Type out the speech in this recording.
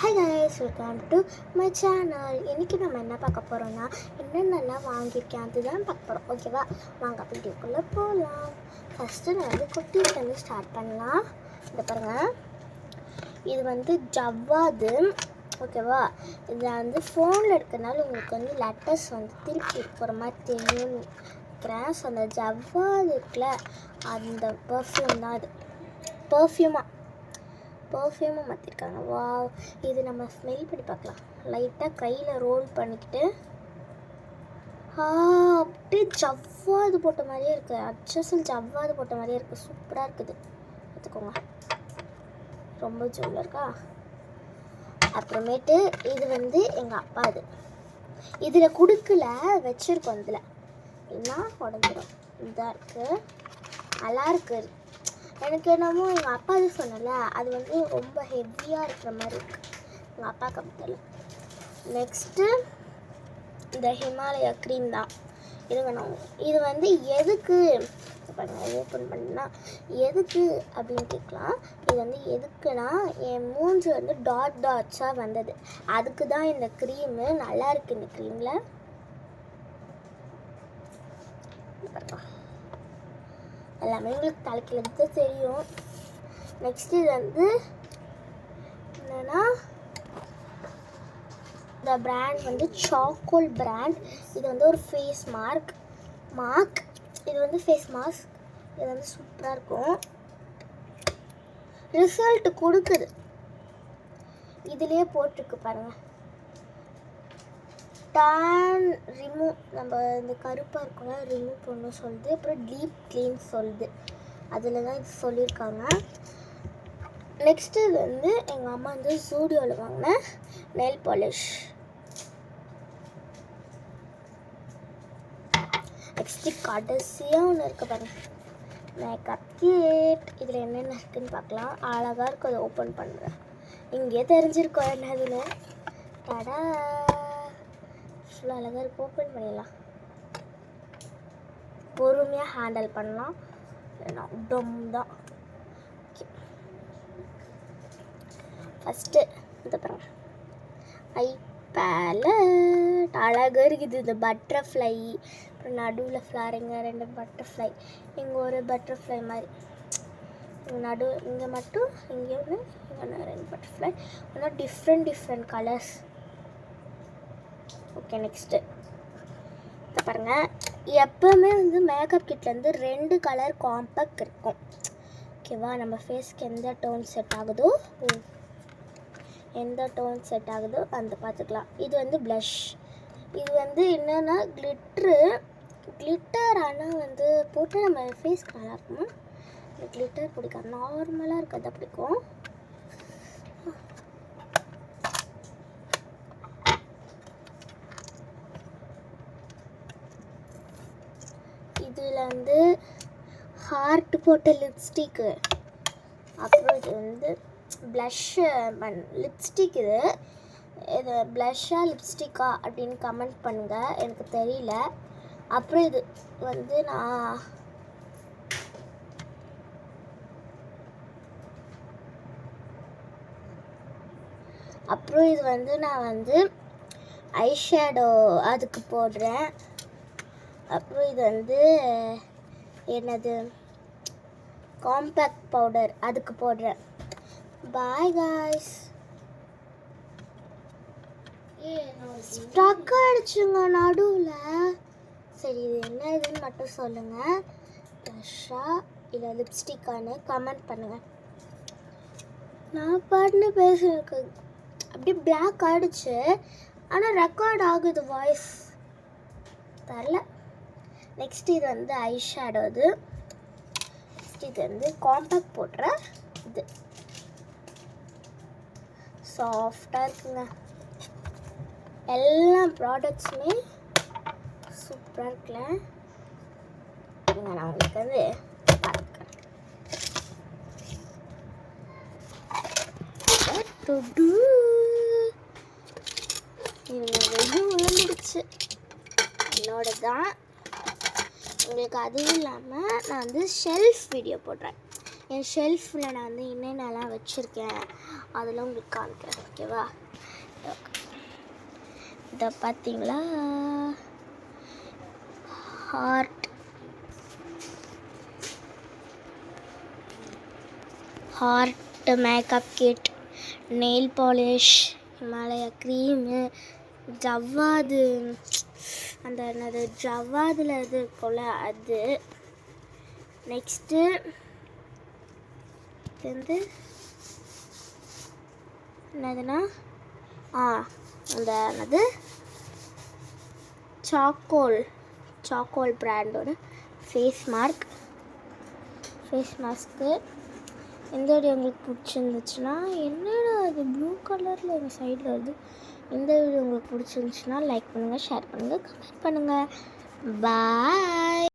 Hi guys, welcome to my channel. இன்னைக்கு நம்ம என்ன பார்க்க போறோம்னா என்னென்னலாம் வாங்கியிருக்கேன் அதுதான் பார்க்க போறோம். ஓகேவா, வாங்க வீடியோக்குள்ளே போகலாம். ஃபஸ்ட்டு நான் வந்து குட்டீஸ்லேருந்து ஸ்டார்ட் பண்ணலாம். இதை பாருங்க, இது வந்து ஜவ்வாது. ஓகேவா, இதில் வந்து ஃபோனில் எடுக்கிறதுனால உங்களுக்கு வந்து லெட்டர்ஸ் வந்து திருப்பி இருக்கிற மாதிரி தெரியும்னு நினைக்கிறேன். ஸோ அந்த ஜவ்வாது இருக்குல்ல, அந்த பர்ஃப்யூம் தான் இது. பர்ஃப்யூமாக மாற்றிருக்காங்க. வா, இது நம்ம ஸ்மெல் பண்ணி பார்க்கலாம். லைட்டாக கையில் ரோல் பண்ணிக்கிட்டு அப்படியே ஜவ்வாது போட்ட மாதிரியே இருக்குது. அச்சசல் ஜவ்வாது போட்ட மாதிரியே இருக்குது. சூப்பராக இருக்குது. பார்த்துக்கோங்க, ரொம்ப ஜூலில் இருக்கா. அப்புறமேட்டு இது வந்து எங்கள் அப்பா. இதில் கொடுக்கல, வச்சுருக்கோம். இதில் என்ன உடஞ்சிடும். இதாக இருக்குது, நல்லா இருக்குது. எனக்கு என்னமோ எங்கள் அப்பா சொன்னல, அது வந்து ரொம்ப ஹெவியாக இருக்கிற மாதிரி இருக்குது. எங்கள் அப்பா கம்பெனியில். நெக்ஸ்ட்டு இந்த ஹிமாலயா க்ரீம் தான். இருங்கணும், இது வந்து எதுக்கு ஓப்பன் பண்ணால் எதுக்கு அப்படின்னு கேட்கலாம். இது வந்து எதுக்குன்னா, என் மூஞ்சி வந்து டாட்ஸாக வந்தது. அதுக்கு தான் இந்த க்ரீமு. நல்லா இருக்குது இந்த க்ரீமில். எல்லாமே உங்களுக்கு தலைக்கிறது தெரியும். நெக்ஸ்ட்டு இது வந்து என்னென்னா, இந்த பிராண்ட் வந்து சாக்கோல் பிராண்ட். இது வந்து ஒரு ஃபேஸ் மார்க். இது வந்து ஃபேஸ் மாஸ்க். இது வந்து சூப்பராக இருக்கும். ரிசல்ட் கொடுக்குது. இதுலேயே போட்டிருக்கு பாருங்கள், டேன் ரிமூவ், நம்ம இந்த கருப்பாக இருக்கும்ல ரிமூவ் பண்ண சொல்லுது. அப்புறம் டீப் க்ளீன் சொல்லுது. அதில் தான் இது சொல்லியிருக்காங்க. நெக்ஸ்ட்டு இது வந்து எங்கள் அம்மா வந்து ஸ்டூடியோவில் வாங்கின நெயில் பாலிஷ். நெக்ஸ்ட்டு கடைசியாக ஒன்று இருக்குது பாருங்கள், மேக்கப் கிட். இதில் என்னென்ன இருக்குதுன்னு பார்க்கலாம். அழகாக இருக்கும். அதை ஓப்பன் பண்ணுறேன். இங்கேயே தெரிஞ்சிருக்கோம் என்னதுன்னு. கடை அழகாக இருக்கும். ஓப்பன் பண்ணிடலாம். பொறுமையாக ஹேண்டில் பண்ணலாம். டம் தான். ஃபஸ்ட்டு இந்த பாருங்க, ஐ பேலட். அழகாக இருக்குது. இந்த பட்டர்ஃப்ளை, அப்புறம் நடுவில் ஃப்ளாரிங்க, 2 பட்டர்ஃப்ளை. இங்கே ஒரு பட்டர்ஃப்ளை மாதிரி இங்கே மட்டும், இங்கே ஒன்று, இங்கே 2 பட்டர்ஃப்ளை. ஆனால் டிஃப்ரெண்ட் கலர்ஸ். ஓகே, நெக்ஸ்ட்டு இதை பாருங்கள். எப்போவுமே வந்து மேக்கப் கிட்லேருந்து 2 கலர் காம்பேக்ட் இருக்கும். ஓகேவா, நம்ம ஃபேஸ்க்கு எந்த டோன் செட் ஆகுதோ அந்த பார்த்துக்கலாம். இது வந்து ப்ளஷ். இது வந்து என்னென்னா கிளிட்டர். ஆனால் வந்து போட்டு நம்ம ஃபேஸ்க்கு நல்லாயிருக்கும். இந்த கிளிட்டர் பிடிக்கும், நார்மலாக இருக்கிறது பிடிக்கும். இதில் வந்து ஹார்ட் போட்ட லிப்ஸ்டிக்கு. அப்புறம் இது வந்து ப்ளஷ்ஷு லிப்ஸ்டிக். இது ப்ளஷ்ஷா லிப்ஸ்டிக்கா அப்படின்னு கமெண்ட் பண்ணுங்கள், எனக்கு தெரியல. அப்புறம் இது வந்து நான் ஐ ஷேடோ அதுக்கு போடுறேன். அப்புறம் இது வந்து என்னது, காம்பேக்ட் பவுடர் அதுக்கு போடுறேன். Bye guys. ஸ்டக் ஆகிடுச்சுங்க நடுவில். சரி, இது என்ன இதுன்னு மட்டும் சொல்லுங்கள். ப்ளஷ்ஷா இல்லை லிப்ஸ்டிக்கானு கமெண்ட் பண்ணுங்கள். நான் பாட்டுன்னு பேசுறதுக்கு அப்படியே பிளாக் ஆகிடுச்சு. ஆனால் ரெக்கார்ட் ஆகுது வாய்ஸ், தரல. நெக்ஸ்ட் இது வந்து ஐ ஷேடோ. இது வந்து காம்பேக்ட் போடுற. இது சாஃப்டாக இருக்குங்க. எல்லா ப்ராடக்ட்ஸுமே சூப்பராக இருக்குல்ல. நான் உங்களுக்கு வந்து பார்க்குறேன். விழுந்துடுச்சு என்னோட தான். உங்களுக்கு அதுவும் இல்லாமல் நான் வந்து ஷெல்ஃப் வீடியோ போடுறேன். என் ஷெல்ஃபில் நான் வந்து என்னென்னலாம் வச்சுருக்கேன் அதெல்லாம் உங்களுக்கு காமிக்கிறேன். ஓகேவா? இதை பார்த்தீங்களா? Hard makeup kit, nail polish, Himalaya cream, ஜவ்வாது, அந்த என்னது ஜவ்வாதில் இது இருக்கும்ல அது. நெக்ஸ்ட்டு இது வந்து என்னதுன்னா அந்த என்னது சாக்கோல் பிராண்டோட ஃபேஸ் மாஸ்க்கு. இந்த வீடியோ உங்களுக்கு பிடிச்சிருந்துச்சுன்னா, என்னடா அது ப்ளூ கலரில் எங்கள் சைடில் வருது. இந்த வீடியோ உங்களுக்கு பிடிச்சிருந்துச்சுன்னா லைக் பண்ணுங்கள், ஷேர் பண்ணுங்கள், கமெண்ட் பண்ணுங்கள். பாய்.